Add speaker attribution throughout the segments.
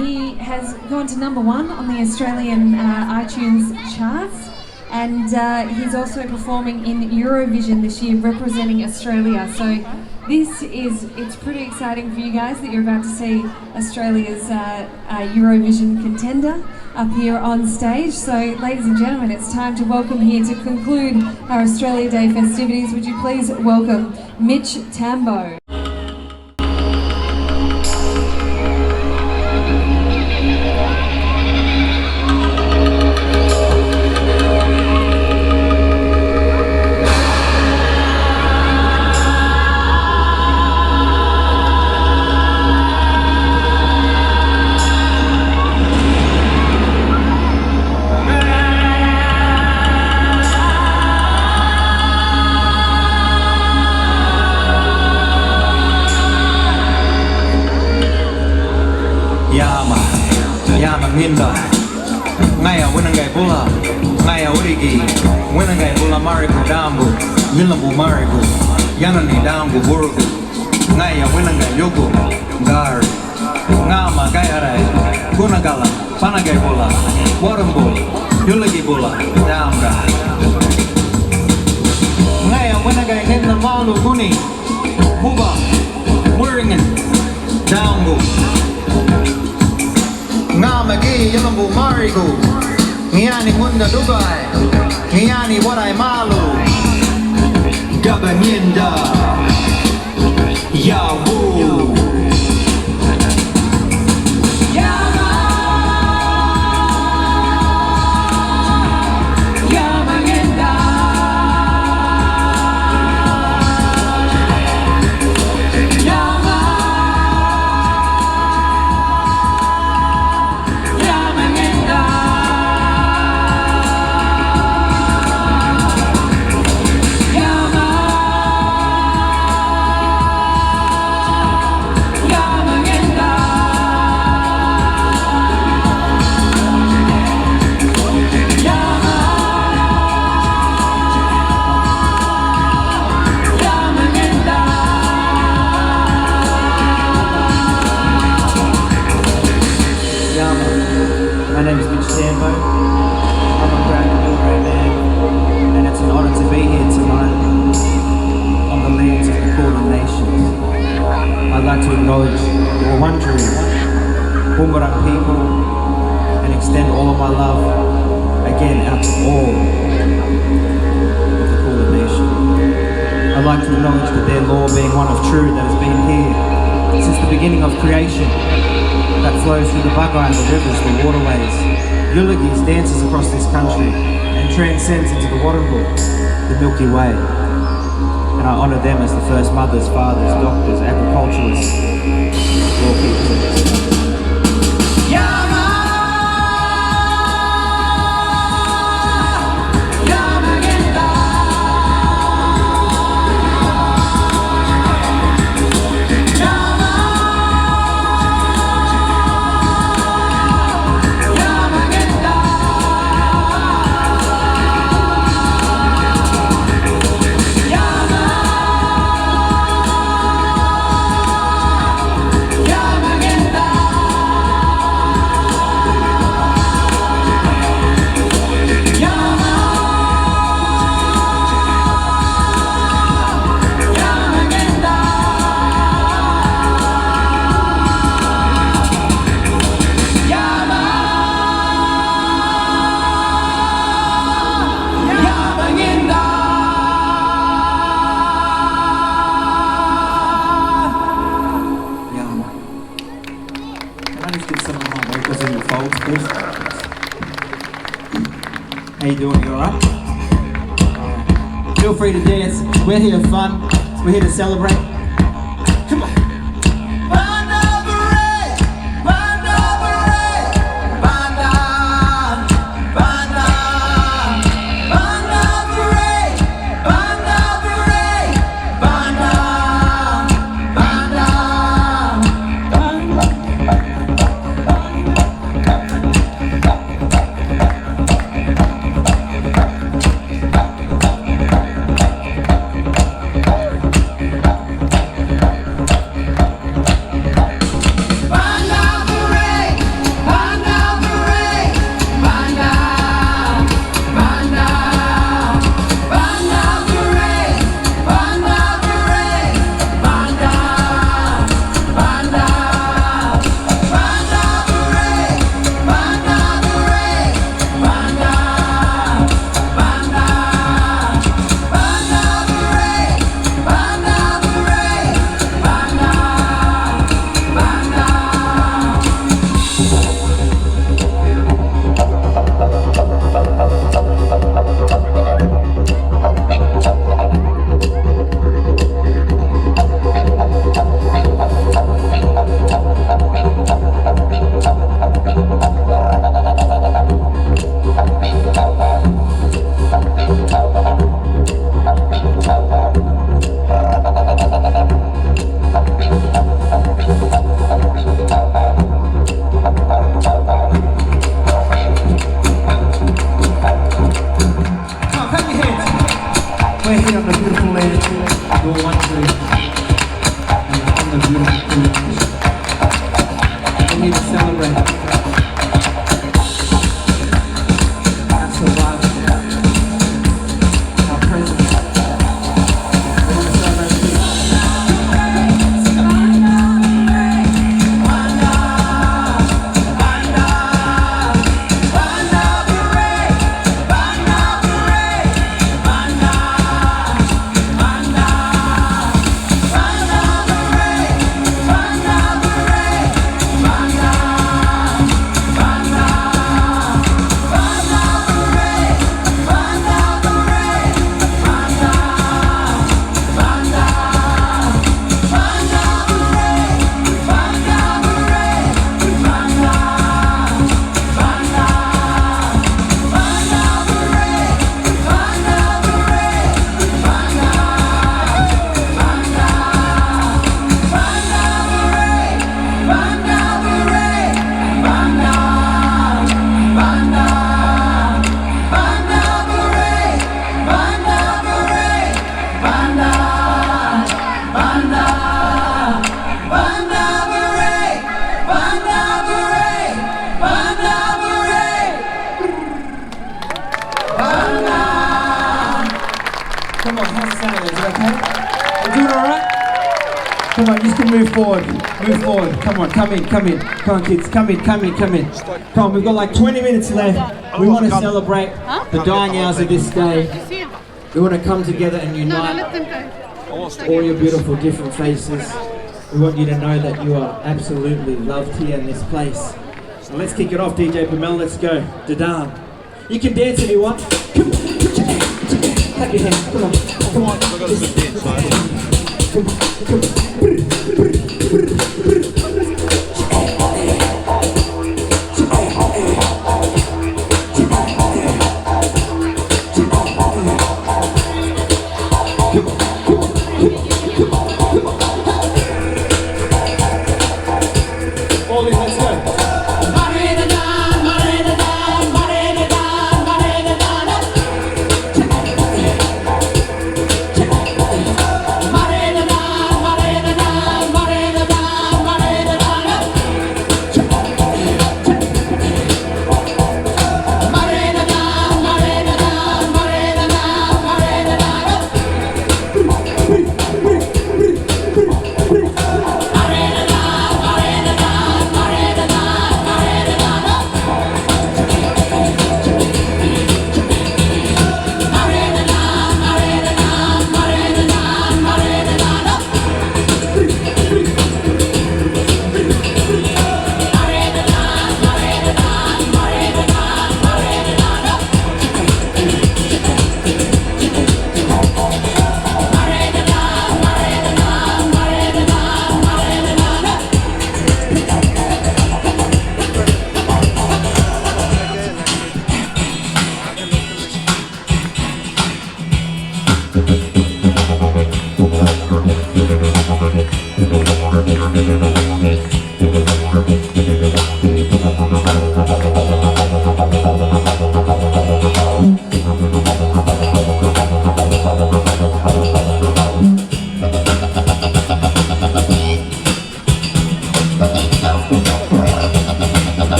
Speaker 1: He has gone to #1 on the Australian iTunes charts, and he's also performing in Eurovision this year, representing Australia. So it's pretty exciting for you guys that you're about to see Australia's Eurovision contender up here on stage. So, ladies and gentlemen, it's time to welcome here to conclude our Australia Day festivities. Would you please welcome Mitch Tambo.
Speaker 2: Hinda ngaya winangai pula ngaya urigi winangai pula mariku dambu milambu mariku yanani dambu buruku ngaya winangai yoku gar ngama gaiarai kunagala panagai pula warumbu yulagi pula damra ngaya winangai hinda malu kuni huba wiringen dambu Ngamagi yalambu marigo Ngiani munda Dubai Ngiani warai malu Gabanyenda Yawu
Speaker 3: My name is Mitch Tambo. I'm a proud Gamilaraay man, and it's an honour to be here tonight on the lands of the Kulin Nations. I'd like to acknowledge the Wurundjeri, Boonwurrung people, and extend all of my love again out to all of the Kulin Nation. I'd like to acknowledge that their law being one of true that has been here since the beginning of creation, that flows through the Bagai, the rivers, the waterways, Yulagis dances across this country and transcends into the Warrnambool, the Milky Way. And I honour them as the first mothers, fathers, doctors, agriculturalists, law keepers of this country. How you doing? You alright? Feel free to dance. We're here to have fun. We're here to celebrate. Come on. here to celebrate our survival, our presence. We want to celebrate peace. Come on, how's the sound? Is it okay? You doing alright? Come on, you can move forward. Move forward. Come on, come in. Come on, kids. Come in. Come on, we've got like 20 minutes left. We want to celebrate the dying hours of this day. We want to come together and unite all your beautiful different faces. We want you to know that you are absolutely loved here in this place. So let's kick it off, DJ Pamela. Let's go. Da-dam. You can dance if you want. Come on. Clap your hands. Come on. Come on.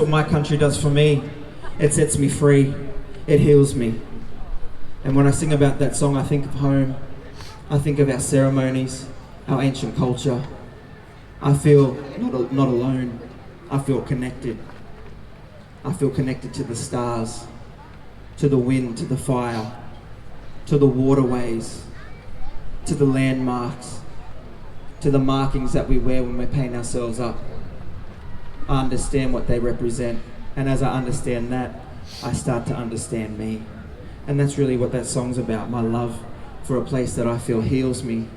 Speaker 3: what my country does for me. It sets me free. It heals me. And when I sing about that song, I think of home. I think of our ceremonies, our ancient culture. I feel not alone. I feel connected. I feel connected to the stars, to the wind, to the fire, to the waterways, to the landmarks, to the markings that we wear when we're painting ourselves up. I understand what they represent, and as I understand that, I start to understand me. And that's really what that song's about, my love for a place that I feel heals me,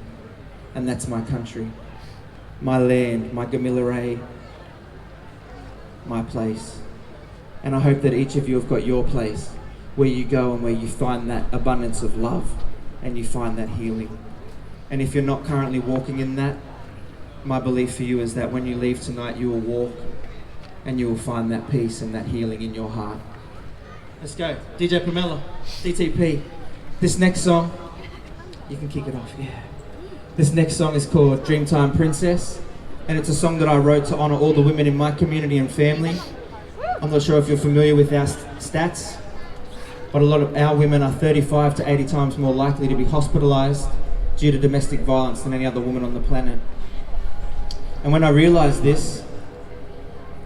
Speaker 3: and that's my country, my land, my Gamilaraay, my place. And I hope that each of you have got your place, where you go and where you find that abundance of love, and you find that healing. And if you're not currently walking in that, my belief for you is that when you leave tonight, you will walk and you will find that peace and that healing in your heart. Let's go. DJ Pamela, DTP. This next song, you can kick it off, yeah. This next song is called Dreamtime Princess, and it's a song that I wrote to honour all the women in my community and family. I'm not sure if you're familiar with our stats, but a lot of our women are 35 to 80 times more likely to be hospitalised due to domestic violence than any other woman on the planet. And when I realised this,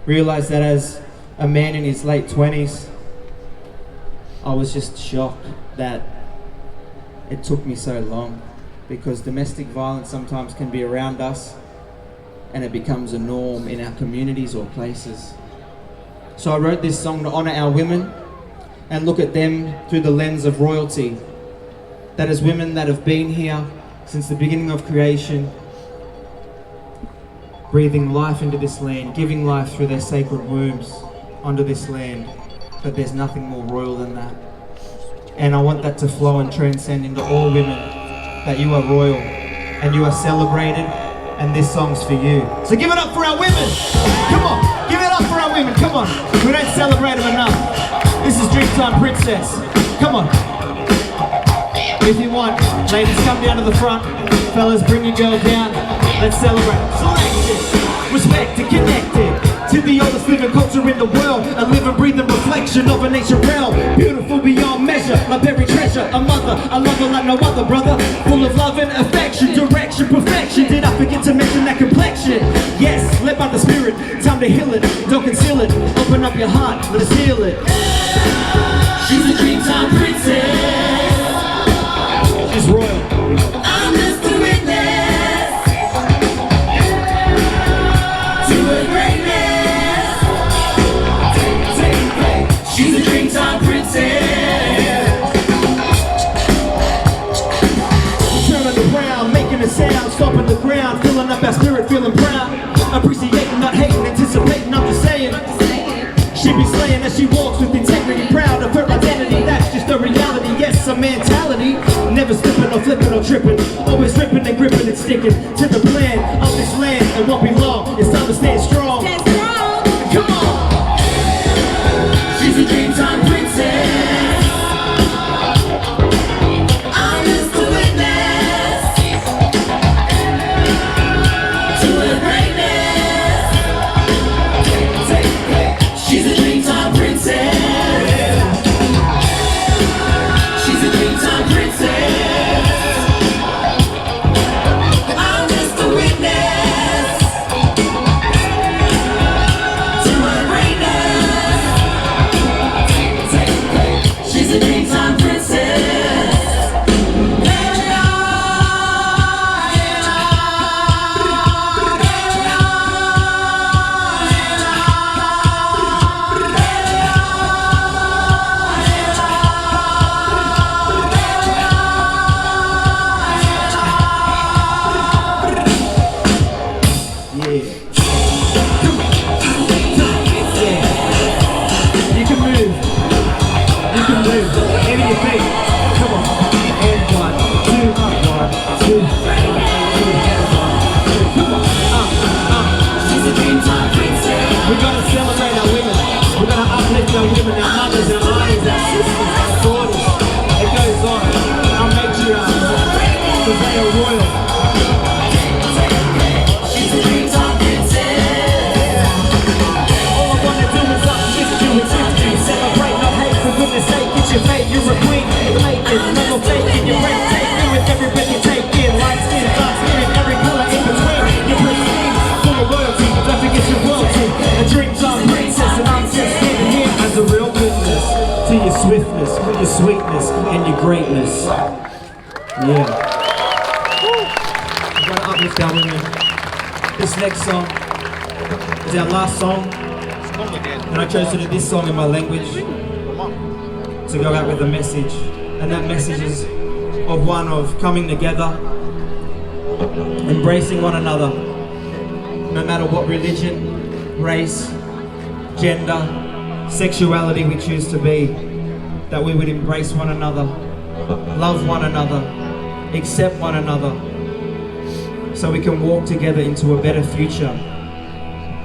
Speaker 3: realised that as a man in his late 20s, I was just shocked that it took me so long, because domestic violence sometimes can be around us and it becomes a norm in our communities or places. So I wrote this song to honour our women and look at them through the lens of royalty. That is, women that have been here since the beginning of creation, breathing life into this land, giving life through their sacred wombs onto this land. But there's nothing more royal than that. And I want that to flow and transcend into all women, that you are royal and you are celebrated, and this song's for you. So give it up for our women! Come on, give it up for our women, come on. We don't celebrate them enough. This is Dreamtime Princess. Come on. If you want, ladies, come down to the front. Fellas, bring your girl down. Let's celebrate. Selected, respected, connected to the oldest living culture in the world, a living, breathing reflection of a nation realm, beautiful beyond measure, a buried treasure, a mother, a lover like no other, brother, full of love and affection, direction, perfection. Did I forget to mention that complexion? Yes, led by the spirit, time to heal it, don't conceal it, open up your heart, let us heal it. She's a Dreamtime Princess, she's royal. I'm just a witness to her greatness. She's a Dreamtime Princess. Turning around, making a sound, stomping the ground, filling up our spirit, feeling proud, appreciating, not hating, anticipating. I'm just saying, she be slaying as she walks with integrity, proud of her identity. That's just a reality, yes, a mentality. Never slipping or flipping or tripping, always ripping and gripping and sticking to the plan of this land. It won't be long, it's time to stand strong. Stand strong. Come on. She's a Dreamtime Princess. I'm just a witness to her greatness. She's a Dreamtime Princess. She's a Dreamtime Princess. I'm take, it's your fate, you're a queen. Make it, no more faking, you're breathtaking with every breath you take in. Light skin, dark skin, and every color in between. You're pristine, full of loyalty, don't forget your royalty. A dreams on princess, and I'm just standing here as a real witness to your swiftness, your sweetness, and your greatness. Yeah. I'm gonna uplift our women. This next song is our last song, and I chose to do this song in my language to go out with a message, and that message is of one of coming together, embracing one another, no matter what religion, race, gender, sexuality we choose to be, that we would embrace one another, love one another, accept one another, so we can walk together into a better future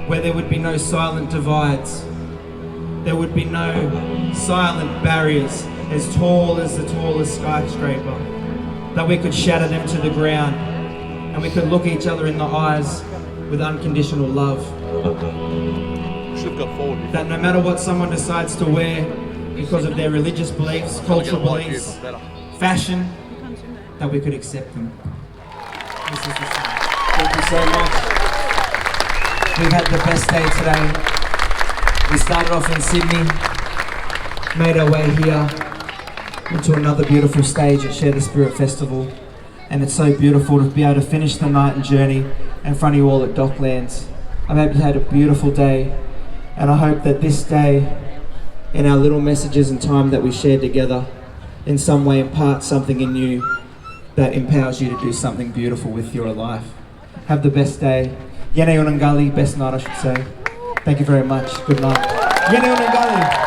Speaker 3: where there would be no silent divides, there would be no silent barriers as tall as the tallest skyscraper, that we could shatter them to the ground and we could look each other in the eyes with unconditional love. That no matter what someone decides to wear because of their religious beliefs, cultural beliefs, fashion, that we could accept them. This is the song. Thank you so much. We've had the best day today. We started off in Sydney, made our way here into another beautiful stage at Share the Spirit Festival, and it's so beautiful to be able to finish the night and journey in front of you all at Docklands. I hope you had a beautiful day, and I hope that this day and our little messages and time that we shared together in some way impart something in you that empowers you to do something beautiful with your life. Have the best day. Yene Unangali, best night I should say. Thank you very much. Good night. Yene Unangali.